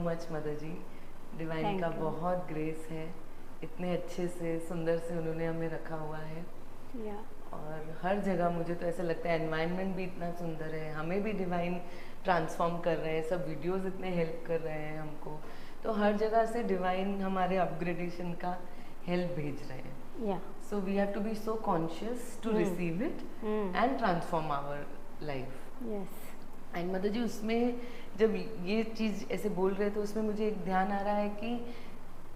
Much mother जी। Divine का बहुत grace है, इतने अच्छे से सुंदर से उन्होंने हमें रखा हुआ है। और हर जगह मुझे तो ऐसा लगता है एनवायरनमेंट भी इतना सुंदर है, हमें भी डिवाइन ट्रांसफॉर्म कर रहे हैं, सब वीडियोस इतने हेल्प कर रहे हैं हमको, तो हर जगह से डिवाइन हमारे अपग्रेडेशन का हेल्प भेज रहे हैं। So we have to be so conscious to receive it and transform our life. And mother ji उसमें जब ये चीज़ ऐसे बोल रहे थे उसमें मुझे एक ध्यान आ रहा है कि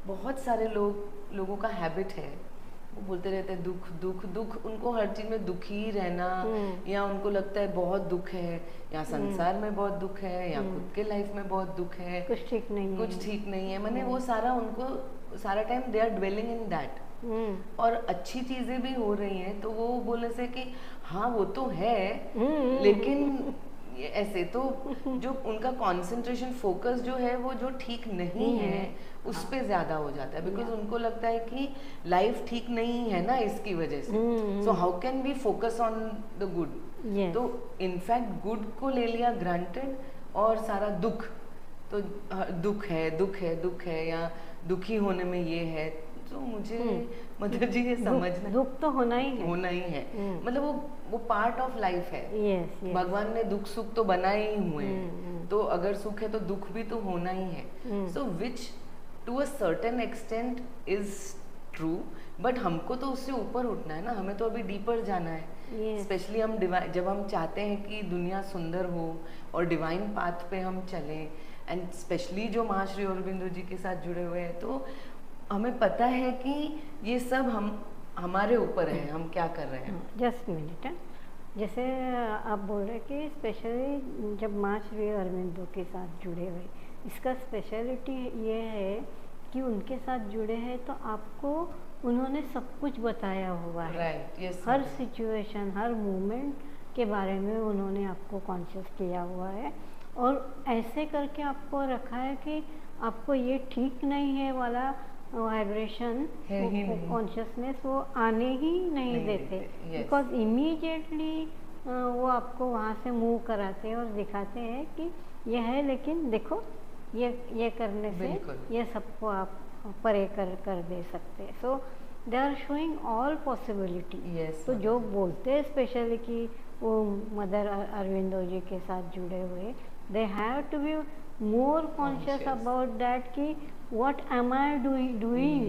बहुत सारे लोगों का हैबिट है, वो बोलते रहते हैं दुख दुख दुख, उनको हर चीज़ में दुखी रहना, या उनको लगता है बहुत दुख है, या संसार में बहुत दुख है, या खुद के लाइफ में बहुत दुख है, कुछ ठीक नहीं है, मैंने वो सारा उनको सारा time they are dwelling in that. और अच्छी चीज़ें भी हो रही हैं तो वो बोलने से कि हाँ वो तो है, लेकिन ऐसे तो जो उनका कंसंट्रेशन फोकस जो है वो जो ठीक नहीं है उस पे ज्यादा हो जाता है, बिकॉज उनको लगता है कि लाइफ ठीक नहीं है ना इसकी वजह से, so how can we focus on the good. तो इनफैक्ट गुड को ले लिया ग्रांटेड, और सारा दुख तो दुख है दुख है दुख है, या दुखी होने में ये है, तो मुझे मतलब जी ये समझना दुख तो होना ही है, मतलब वो पार्ट ऑफ लाइफ है। भगवान ने दुख सुख तो बनाए ही हुए हैं, तो अगर सुख है तो दुख भी तो होना ही है। So which to a certain extent is true, but हमको तो उससे ऊपर उठना है ना, हमें तो अभी डीपर जाना है। स्पेशली हम जब हम चाहते हैं कि दुनिया सुंदर हो और डिवाइन पाथ पे हम चलें, एंड स्पेशली जो महाश्री अरविंदो जी के साथ जुड़े हुए हैं, तो हमें पता है कि ये सब हमारे ऊपर है, हम क्या कर रहे हैं। जस्ट मिनट, जैसे आप बोल रहे कि स्पेशली जब माँ श्री अरविंदो के साथ जुड़े हुए, इसका स्पेशलिटी ये है कि उनके साथ जुड़े हैं तो आपको उन्होंने सब कुछ बताया हुआ है। हर सिचुएशन, हर मोमेंट के बारे में उन्होंने आपको कॉन्शियस किया हुआ है, और ऐसे करके आपको रखा है कि आपको ये ठीक नहीं है वाला वाइब्रेशन, कॉन्शियसनेस वो आने ही नहीं देते, बिकॉज इमीडिएटली वो आपको वहाँ से मूव कराते हैं और दिखाते हैं कि यह है, लेकिन देखो ये करने से ये सबको आप परे कर दे सकते हैं। So they are showing all possibility. तो जो बोलते हैं स्पेशली कि वो मदर अरविंदो जी के साथ जुड़े हुए, they have to be more conscious about that कि what am I doing?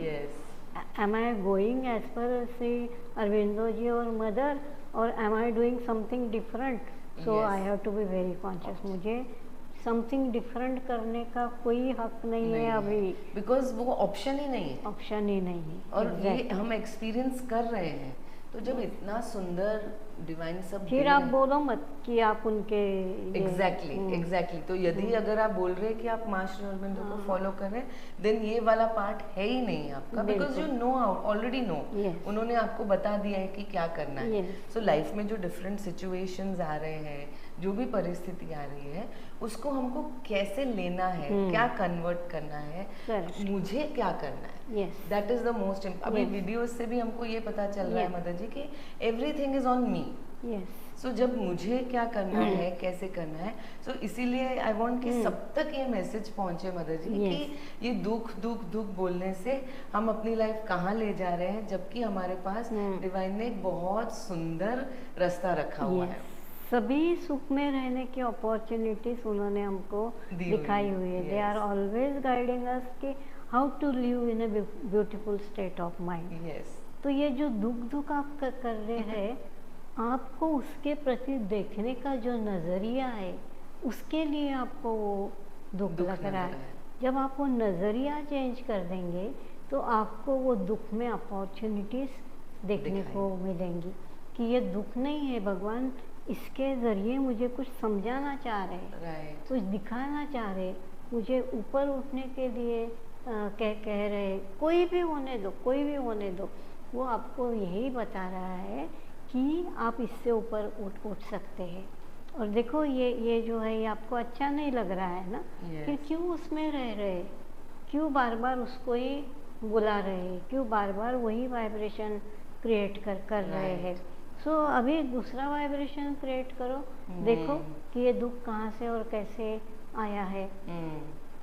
Am I going as per Sri Aurobindo ji or mother, or am I doing something different? So I have to be very conscious. मुझे something different करने का कोई हक नहीं है अभी, because वो ऑप्शन ही नहीं है, और ये हम एक्सपीरियंस कर रहे हैं। तो जब इतना सुंदर डिवाइन सब, फिर आप बोलो मत कि आप उनके एग्जैक्टली तो यदि अगर आप बोल रहे हैं कि आप माँ श्री अरविंदो को फॉलो कर रहे हैं, देन ये वाला पार्ट है ही नहीं आपका, because you know, already know, उन्होंने आपको बता दिया है कि क्या करना है। सो लाइफ में जो डिफरेंट सिचुएशंस आ रहे हैं, जो भी परिस्थिति आ रही है, उसको हमको कैसे लेना है, क्या कन्वर्ट करना है, मुझे क्या करना है, that is the most important. अभी वीडियोस से भी हमको ये पता चल रहा है मदर जी कि एवरीथिंग इज ऑन मी। सो जब मुझे क्या करना है, कैसे करना है, सो इसीलिए आई वांट कि सब तक ये मैसेज पहुंचे मदर जी कि ये दुख दुख दुख बोलने से हम अपनी लाइफ कहाँ ले जा रहे हैं, जबकि हमारे पास डिवाइन ने एक बहुत सुंदर रास्ता रखा हुआ है। सभी सुख में रहने की अपॉर्चुनिटीज उन्होंने हमको दिखाई हुई है। They are always guiding us कि how to live in a beautiful state of mind. तो ये जो दुख आप कर रहे हैं, आपको उसके प्रति देखने का जो नज़रिया है, उसके लिए आपको वो दुख लग रहा है। जब आप वो नज़रिया चेंज कर देंगे तो आपको वो दुख में अपॉर्चुनिटीज़ देखने को मिलेंगी कि ये दुख नहीं है, भगवान इसके ज़रिए मुझे कुछ समझाना चाह रहे, कुछ दिखाना चाह रहे, मुझे ऊपर उठने के लिए कह रहे, कोई भी होने दो, वो आपको यही बता रहा है कि आप इससे ऊपर उठ सकते हैं। और देखो ये जो है, ये आपको अच्छा नहीं लग रहा है ना, फिर क्यों उसमें रह रहे, क्यों बार बार उसको ही बुला रहे, क्यों बार बार वही वाइब्रेशन क्रिएट कर रहे हैं। सो अभी दूसरा वाइब्रेशन क्रिएट करो, देखो कि ये दुख कहाँ से और कैसे आया है।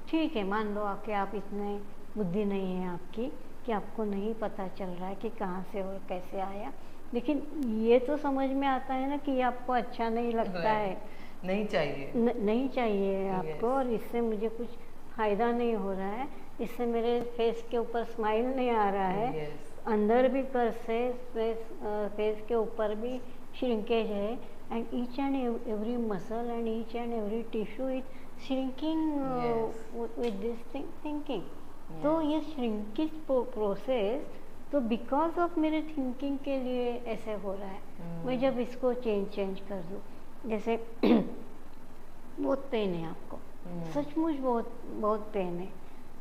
ठीक है, मान लो कि आप इतने बुद्धि नहीं है आपकी कि आपको नहीं पता चल रहा है कि कहाँ से और कैसे आया, लेकिन ये तो समझ में आता है ना कि ये आपको अच्छा नहीं लगता है, नहीं चाहिए, नहीं चाहिए आपको, और इससे मुझे कुछ फ़ायदा नहीं हो रहा है, इससे मेरे फेस के ऊपर स्माइल नहीं आ रहा है, अंदर भी कर्स है, फेस के ऊपर भी श्रिंकेज है, and each and every muscle and each and every tissue is shrinking with this thinking. तो ये श्रिंकेज प्रोसेस तो बिकॉज ऑफ मेरे थिंकिंग के लिए ऐसे हो रहा है। मैं जब इसको चेंज कर दूँ, जैसे बहुत पेन है आपको, सचमुच बहुत पेन है,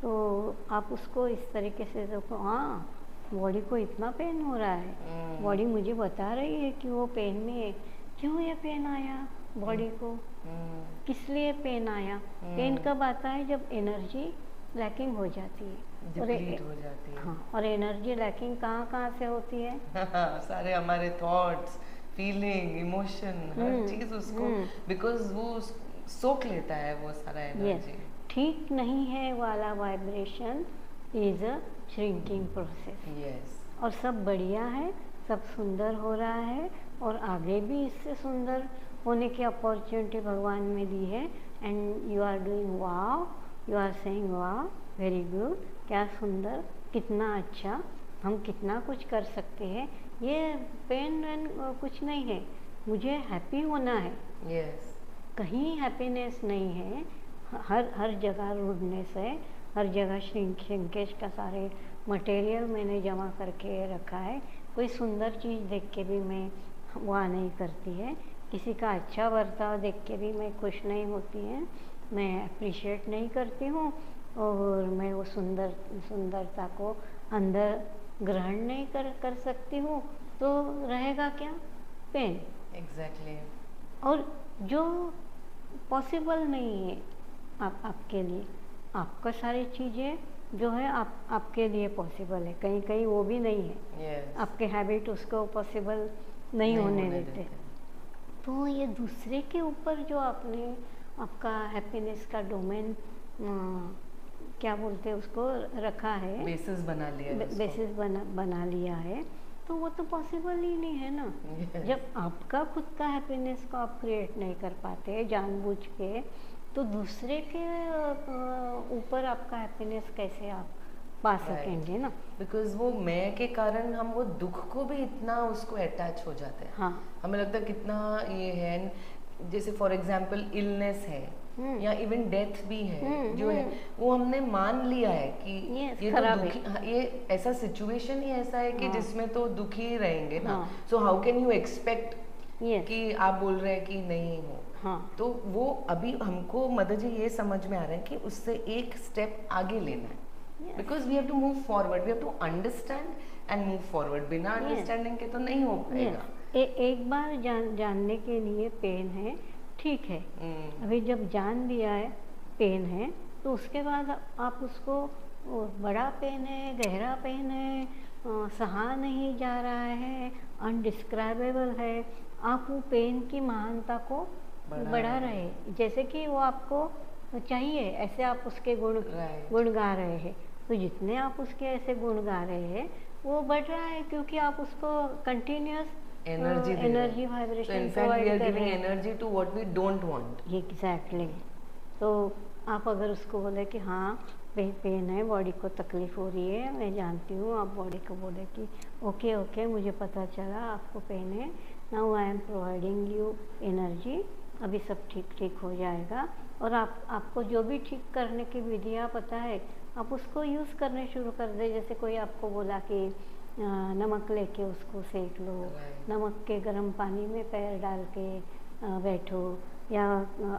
तो आप उसको इस तरीके से देखो, हाँ बॉडी को इतना पेन हो रहा है, बॉडी मुझे बता रही है कि वो पेन में है। क्यों ये पेन आया बॉडी को, किस लिए पेन आया? पेन कब आता है? जब एनर्जी लैकिंग हो जाती है, डिप्लीट हो जाती है। हाँ, और एनर्जी लैकिंग कहाँ से होती है? सारे हमारे थॉट्स, फीलिंग, इमोशन, हर चीज उसको, बिकॉज वो सोख लेता है वो सारा एनर्जी। ठीक नहीं है वाला vibration is a shrinking process. और सब बढ़िया है, सब सुंदर हो रहा है, और आगे भी इससे सुंदर होने की अपॉर्चुनिटी भगवान में दी है, and you are doing wow, you are saying wow, very good, क्या सुंदर, कितना अच्छा, हम कितना कुछ कर सकते हैं। ये पेन वेन कुछ नहीं है, मुझे हैप्पी होना है। कहीं हैप्पीनेस नहीं है, हर जगह रूडनेस है, हर जगह श्रिंकेज का सारे मटेरियल मैंने जमा करके रखा है। कोई सुंदर चीज़ देख के भी मैं वहाँ नहीं करती है, किसी का अच्छा बर्ताव देख के भी मैं खुश नहीं होती है, मैं अप्रिशिएट नहीं करती हूँ, और मैं वो सुंदरता को अंदर ग्रहण नहीं कर सकती हूँ, तो रहेगा क्या? पेन। एग्जैक्टली। और जो पॉसिबल नहीं है आपके लिए, आपका सारी चीज़ें जो है आपके लिए पॉसिबल है, कहीं कहीं वो भी नहीं है। आपके हैबिट उसको पॉसिबल नहीं होने देते। तो ये दूसरे के ऊपर जो आपने आपका हैप्पीनेस का डोमेन क्या बोलते हैं उसको रखा है, बेसिस बना लिया, बेसिस बना लिया है, तो वो तो पॉसिबल ही नहीं है ना। जब आपका खुद का हैप्पीनेस को आप क्रिएट नहीं कर पाते जानबूझ के, तो दूसरे के ऊपर आपका हैप्पीनेस कैसे आप पा सकेंगे ना? बिकॉज वो मैं के कारण हम वो दुख को भी इतना उसको अटैच हो जाते हैं। हाँ, हमें लगता है कितना ये है, जैसे फॉर एग्जाम्पल इलनेस है या इवन डेथ भी है, जो है वो हमने मान लिया है कि ये तो दुखी, ये ऐसा सिचुएशन ही ऐसा है कि जिसमें तो दुखी ही रहेंगे ना। सो हाउ कैन यू एक्सपेक्ट कि आप बोल रहे हैं कि नहीं हो। तो वो अभी हमको मदर जी ये समझ में आ रहा है कि उससे एक स्टेप आगे लेना है, because we have to move forward, we have to understand and move forward. बिना अंडरस्टैंडिंग के तो नहीं हो पाएगा। एक बार जानने के लिए पेन है, ठीक है, अभी जब जान लिया है पेन है, तो उसके बाद आप उसको बड़ा पेन है, गहरा पेन है, सहा नहीं जा रहा है, अनडिस्क्राइबेबल है, आप वो पेन की महानता को बढ़ा रहे, जैसे कि वो आपको चाहिए ऐसे आप उसके गुण गा रहे हैं। तो जितने आप उसके ऐसे गुण गा रहे हैं वो बढ़ रहा है, क्योंकि आप उसको कंटिन्यूअस एनर्जी वाइब्रेशन प्रोवाइड कर रहे हैं, energy to what we don't want. Exactly. तो आप अगर उसको बोले कि हाँ पेन है, बॉडी को तकलीफ हो रही है, मैं जानती हूँ, आप बॉडी को बोले कि ओके मुझे पता चला आपको पेन है, now I am providing you energy, अभी सब ठीक हो जाएगा। और आपको जो भी ठीक करने की विधियाँ पता है आप उसको यूज़ करने शुरू कर दे। जैसे कोई आपको बोला कि नमक लेके उसको सेक लो, नमक के गर्म पानी में पैर डाल के बैठो, या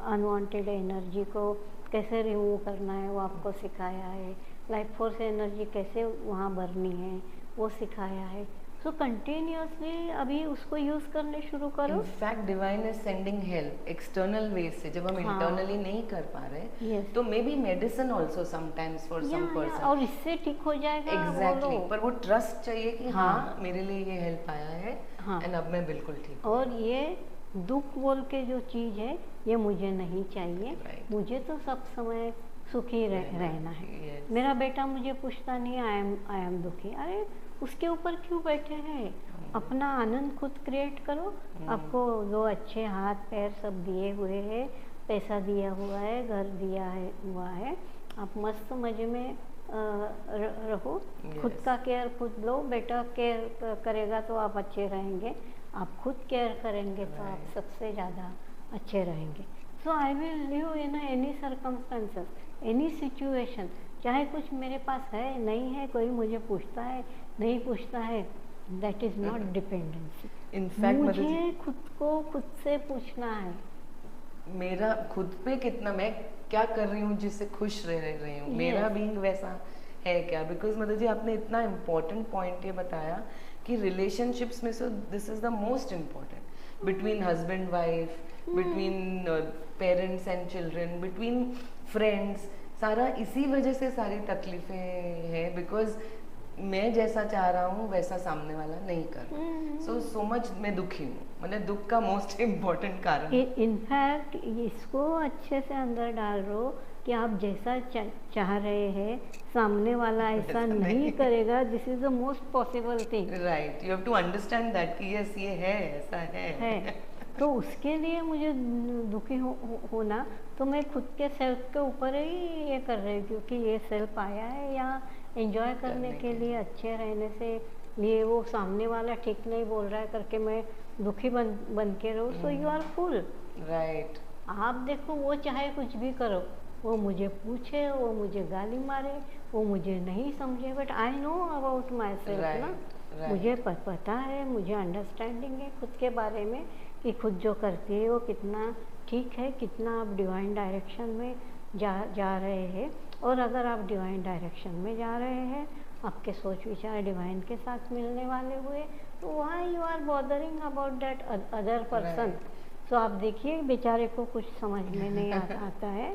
अनवांटेड एनर्जी को कैसे रिमूव करना है वो आपको सिखाया है, लाइफ फोर्स एनर्जी कैसे वहाँ भरनी है वो सिखाया है। सो कंटिन्यूअसली अभी उसको यूज़ करने शुरू करो। In fact divine is sending help external way से, जब हम इंटरनली नहीं कर पा रहे तो maybe medicine also sometimes for some person, और इससे ठीक हो जाएगा। एग्जैक्टली, पर वो ट्रस्ट चाहिए कि हाँ मेरे लिए ये हेल्प आया है एंड अब मैं बिल्कुल ठीक हूँ। और ये दुख बोल के जो चीज़ है ये मुझे नहीं चाहिए, मुझे तो सब समय सुखी रहना है। मेरा बेटा मुझे पूछता नहीं आई एम दुखी, अरे उसके ऊपर क्यों बैठे हैं, अपना आनंद खुद क्रिएट करो। आपको दो अच्छे हाथ पैर सब दिए हुए हैं, पैसा दिया हुआ है, घर दिया हुआ है, आप मस्त मजे में रहो। खुद का केयर खुद लो, बेटा केयर करेगा तो आप अच्छे रहेंगे, आप खुद केयर करेंगे तो आप सबसे ज़्यादा अच्छे रहेंगे। So I will live in any circumstances, any situation, चाहे कुछ मेरे पास है नहीं है, कोई मुझे पूछता है नहीं पूछता है, that is not dependency. In fact मुझे खुद को खुद से पूछना है, मेरा खुद पे कितना, मैं क्या कर रही हूँ जिससे खुश रह रही हूँ, मेरा बीइंग वैसा है क्या। बिकॉज मदर जी आपने इतना इम्पोर्टेंट पॉइंट ये बताया कि रिलेशनशिप्स में से this is the most important, between husband wife, between parents and children, between friends, सारा इसी वजह से सारी तकलीफें हैं। बिकॉज मैं जैसा चाह रहा हूँ वैसा सामने वाला नहीं कर रहा, सो मच मैं दुखी हूँ, मतलब दुख का मोस्ट इम्पोर्टेंट कारण। इनफैक्ट इसको अच्छे से अंदर डाल रो कि आप जैसा चाह रहे हैं सामने वाला ऐसा नहीं करेगा, this is the most possible thing. Right, you have to understand that कि यस ये है, ऐसा है। तो उसके लिए मुझे दुखी होना, तो मैं खुद के सेल्फ के ऊपर ही ये कर रही हूँ, क्योंकि ये सेल्फ आया है यहाँ एंजॉय करने के लिए, अच्छे रहने से लिए, वो सामने वाला ठीक नहीं बोल रहा है करके मैं दुखी बन के रहूँ, so you are full. Right, आप देखो वो चाहे कुछ भी करो, वो मुझे पूछे, वो मुझे गाली मारे, वो मुझे नहीं समझे, but I know about my self ना, मुझे पता है, मुझे अंडरस्टैंडिंग है खुद के बारे में कि खुद जो करती है वो कितना ठीक है, कितना आप डिवाइन डायरेक्शन में जा रहे हैं। और अगर आप डिवाइन डायरेक्शन में जा रहे हैं, आपके सोच विचार डिवाइन के साथ मिलने वाले हुए, तो why you are bothering about that other person. So आप देखिए बेचारे को कुछ समझ में नहीं आता है,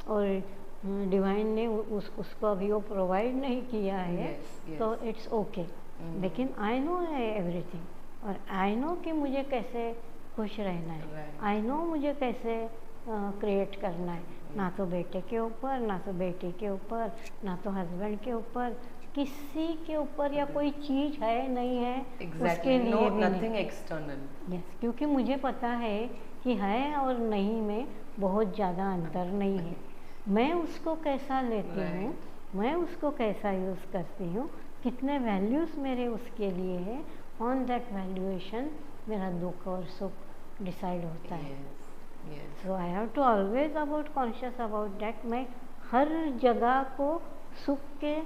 और डिवाइन ने उसको अभी वो प्रोवाइड नहीं किया है, तो इट्स ओके। लेकिन आई नो एवरीथिंग, और आई नो कि मुझे कैसे खुश रहना है, आई नो मुझे कैसे क्रिएट करना है, ना तो बेटे के ऊपर, ना तो बेटी के ऊपर, ना तो हस्बैंड के ऊपर, किसी के ऊपर, या कोई चीज़ है नहीं है उसके लिए भी नथिंग एक्सटर्नल। यस, क्योंकि मुझे पता है कि है और नहीं में बहुत ज़्यादा अंतर नहीं है। मैं उसको कैसा लेती हूँ, मैं उसको कैसा यूज़ करती हूँ, कितने वैल्यूज़ मेरे उसके लिए है, ऑन दैट वैल्यूएशन मेरा दुख और सुख डिसाइड होता है। So I have to always about conscious about that. मैं हर जगह को सुख के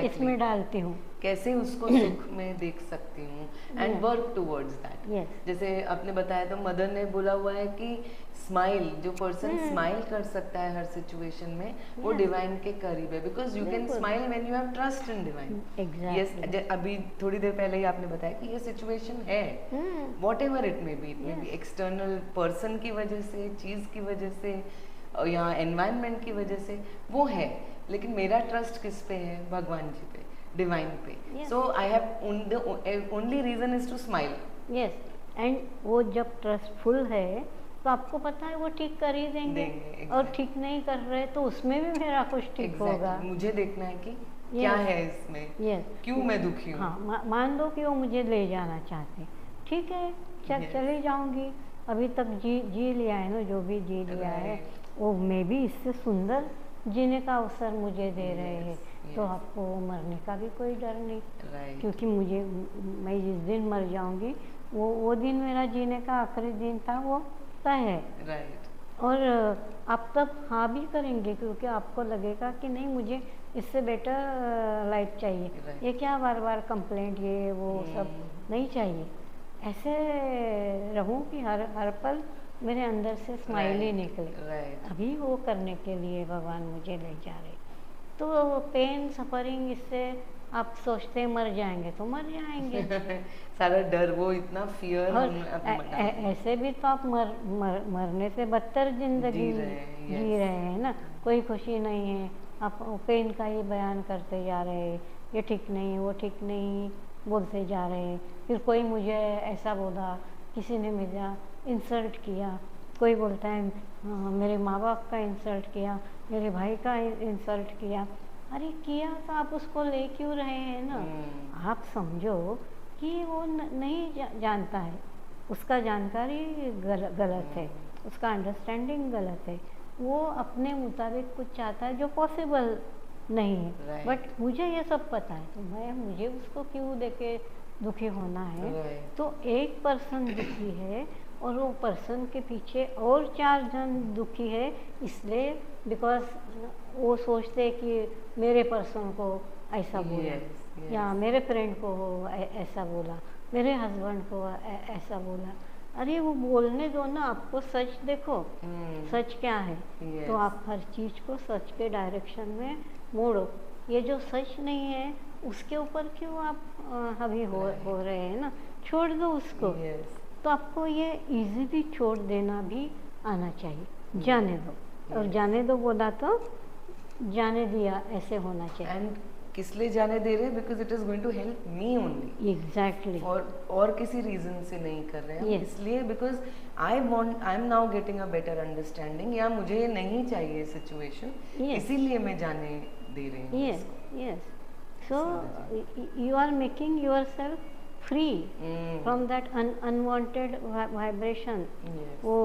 इसमें डालती हूँ, कैसे उसको सुख में देख सकती हूँ, एंड वर्क टुवर्ड्स दैट। जैसे आपने बताया, तो मदर ने बोला हुआ है कि स्माइल, जो पर्सन स्माइल कर सकता है हर सिचुएशन में, वो डिवाइन के करीब है, because you can smile when you have trust in divine. Yes, अभी थोड़ी देर पहले ही आपने बताया कि ये सिचुएशन है, what ever it may be external person की वजह से, चीज़ की वजह से, या एनवायरनमेंट की वजह से वो है, लेकिन मेरा ट्रस्ट किस पे है? भगवान जी पे, डिवाइन पे। So I have only reason is to smile. Yes, and वो जब ट्रस्टफुल है तो आपको पता है वो ठीक कर ही देंगे, और ठीक नहीं कर रहे तो उसमें भी मेरा कुछ ठीक होगा। मुझे देखना है कि क्या है इसमें, क्यों मैं दुखी हूँ। हाँ, मान लो कि वो मुझे ले जाना चाहते, ठीक है, चली जाऊंगी, अभी तक जी लिया है ना, जो भी जी लिया है वो मे भी इससे सुंदर जीने का अवसर मुझे दे रहे हैं, तो आपको मरने का भी कोई डर नहीं, क्योंकि मैं जिस दिन मर जाऊंगी वो दिन मेरा जीने का आखिरी दिन था, वो तय है। और आप तब हाँ भी करेंगे, क्योंकि आपको लगेगा कि नहीं, मुझे इससे बेटर लाइफ चाहिए, ये क्या बार बार कंप्लेंट, ये वो सब नहीं चाहिए। ऐसे रहूं कि हर पल मेरे अंदर से स्माइल ही निकले। अभी वो करने के लिए भगवान मुझे ले जा रहे। तो पेन सफरिंग, इससे आप सोचते मर जाएंगे तो मर जाएंगे सारा डर, वो इतना फियर, ऐसे भी तो आप मरने से बदतर जिंदगी जी रहे हैं ना, कोई खुशी नहीं है, आप पेन का ही बयान करते जा रहे हैं, ये ठीक नहीं, वो ठीक नहीं बोलते जा रहे हैं। फिर कोई मुझे ऐसा बोला, किसी ने मुझे इंसल्ट किया, कोई बोलता है मेरे माँ बाप का इंसल्ट किया, मेरे भाई का इंसल्ट किया। अरे किया तो आप उसको ले क्यों रहे हैं ना। आप समझो कि वो नहीं जानता है, उसका जानकारी गलत है, उसका अंडरस्टैंडिंग गलत है, वो अपने मुताबिक कुछ चाहता है जो पॉसिबल नहीं है। बट मुझे ये सब पता है, तो मुझे उसको क्यों देके दुखी होना है। तो एक पर्सन दुखी है और वो पर्सन के पीछे और 4 जन दुखी है, इसलिए बिकॉज वो सोचते कि मेरे पर्सन को ऐसा बोला, या मेरे फ्रेंड को ऐसा बोला, मेरे हस्बैंड को ऐसा बोला। अरे वो बोलने दो ना, आपको सच देखो, सच क्या है। तो आप हर चीज़ को सच के डायरेक्शन में मोड़ो। ये जो सच नहीं है उसके ऊपर क्यों आप अभी हो रहे हैं ना, छोड़ दो उसको। तो आपको ये इजीली छोड़ देना भी आना चाहिए, जाने दो। और जाने दो बोला तो जाने दिया, ऐसे होना चाहिए। एंड किस लिए जाने दे रहे हैं? Because it is going to help me only. Exactly. और किसी रीजन से नहीं कर रहे हैं। इसलिए because I am now getting a better understanding, या मुझे नहीं चाहिए सिचुएशन, इसीलिए मैं जाने दे रही हूँ। Yes yes. So you are making yourself free from that unwanted vibration. वो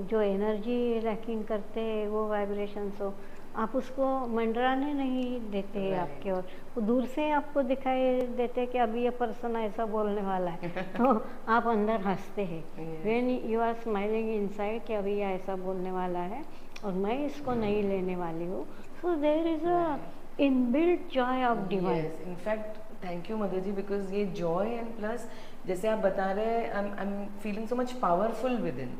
जो एनर्जी लैकिंग करते हैं वो वाइब्रेशंस हो, आप उसको मंडराने नहीं देते हैं आपके ओर। वो दूर से आपको दिखाई देते कि अभी ये पर्सन ऐसा बोलने वाला है तो आप अंदर हंसते हैं। When you are smiling inside कि अभी ये ऐसा बोलने वाला है और मैं इसको नहीं लेने वाली हूँ। So there is a inbuilt joy of divine. In fact thank you mother ji, because ये जॉय एंड प्लस जैसे आप बता रहे हैं, I am feeling so much powerful within,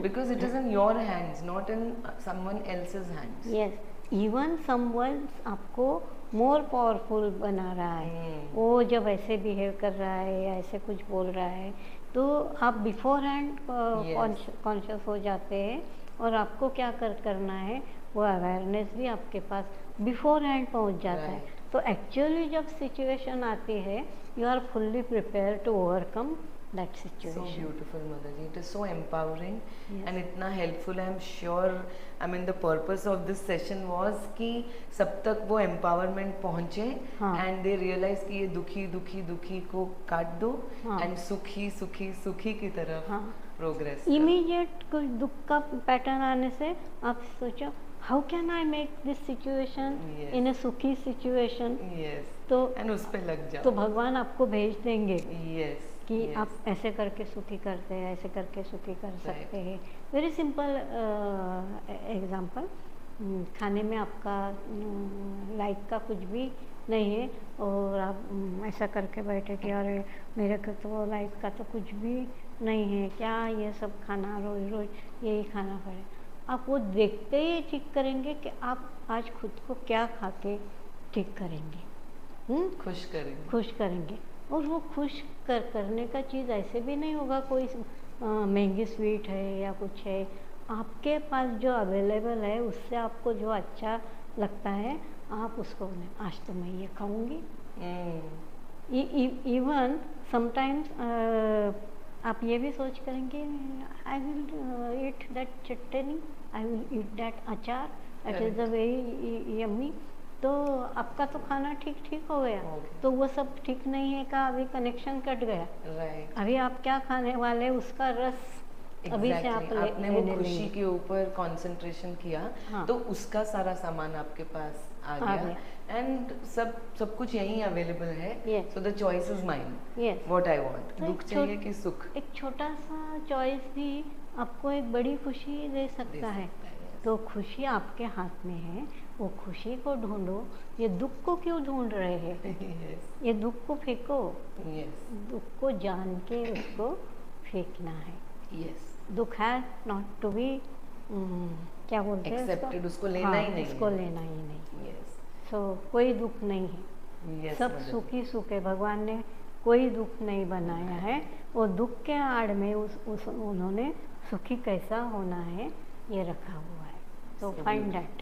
because it is in your hands, not in someone else's hands. Yes, even someone आपको more powerful बना रहा है। वो जब ऐसे बिहेव कर रहा है या ऐसे कुछ बोल रहा है तो आप बिफोर हैंड कॉन्शियस हो जाते हैं और आपको क्या करना है वो अवेयरनेस भी आपके पास बिफोर हैंड पहुंच जाता है। तो एक्चुअली जब सिचुएशन आती है you are fully prepare to overcome that situation. So beautiful mother ji, it is so empowering and इतना helpful. I am sure, I mean the purpose of this session was कि सब तक वो empowerment पहुँचे and they realize कि ये दुखी दुखी दुखी को काट दो and सुखी सुखी सुखी की तरफ progress। Immediate कोई दुख का पैटर्न आने से आप सोचो how can I make this situation in a सुखी situation। तो and उस पे लग जाओ तो भगवान आपको भेज देंगे कि आप ऐसे करके सुखी करते हैं, ऐसे करके सुखी कर सकते हैं। वेरी सिंपल एग्जांपल, खाने में आपका लाइक का कुछ भी नहीं है और आप ऐसा करके बैठे कि अरे मेरे को तो लाइक का तो कुछ भी नहीं है, क्या ये सब खाना रोज रोज यही खाना पड़े। आप वो देखते ही ठीक करेंगे कि आप आज खुद को क्या खा के ठीक करेंगे, खुश करेंगे। और वो खुश करने का चीज़ ऐसे भी नहीं होगा कोई महंगी स्वीट है या कुछ है, आपके पास जो अवेलेबल है उससे आपको जो अच्छा लगता है आप उसको आज तो मैं ये खाऊंगी। इवन समटाइम्स आप ये भी सोच करेंगे I will eat that chutney, I will eat that achar, that is a very yummy. तो आपका तो खाना ठीक हो गया। तो वो सब ठीक नहीं है का अभी कनेक्शन कट गया। अभी आप क्या खाने वाले उसका रस अभी से आपने वो खुशी के ऊपर कंसंट्रेशन किया तो उसका सारा सामान आपके पास आ गया एंड सब कुछ यहीं अवेलेबल है। So the choice is mine, what I want. दुख चाहिए कि सुख, एक छोटा सा चॉइस भी आपको एक बड़ी खुशी दे सकता है। तो खुशी आपके हाथ में है, वो खुशी को ढूंढो। ये दुख को क्यों ढूंढ रहे हैं? ये दुख को फेंको। दुख को जान के उसको फेंकना है। दुख है नॉट टू बी क्या बोलते हैं एक्सेप्टेड, उसको लेना ही नहीं, उसको लेना ही नहीं। सो कोई दुख नहीं है, सब सुखी सुख है। भगवान ने कोई दुख नहीं बनाया है। वो दुख के आड़ में उन्होंने सुखी कैसा होना है ये रखा हुआ है। तो फाइंड दैट।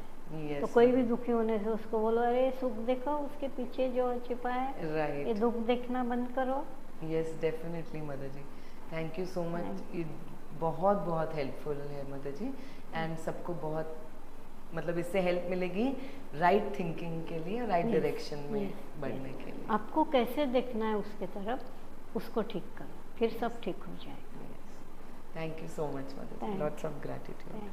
तो कोई भी दुखी होने से उसको बोलो अरे सुख देखो उसके पीछे जो छिपा है, ये दुख देखना बंद करो। Yes definitely mother ji, thank you so much. बहुत बहुत हेल्पफुल है मदर जी। एंड सबको बहुत मतलब इससे हेल्प मिलेगी राइट थिंकिंग के लिए, राइट डायरेक्शन में बढ़ने के लिए। आपको कैसे देखना है उसके तरफ, उसको ठीक करो, फिर सब ठीक हो जाएगा। Thank you so much mother ji, lots of gratitude.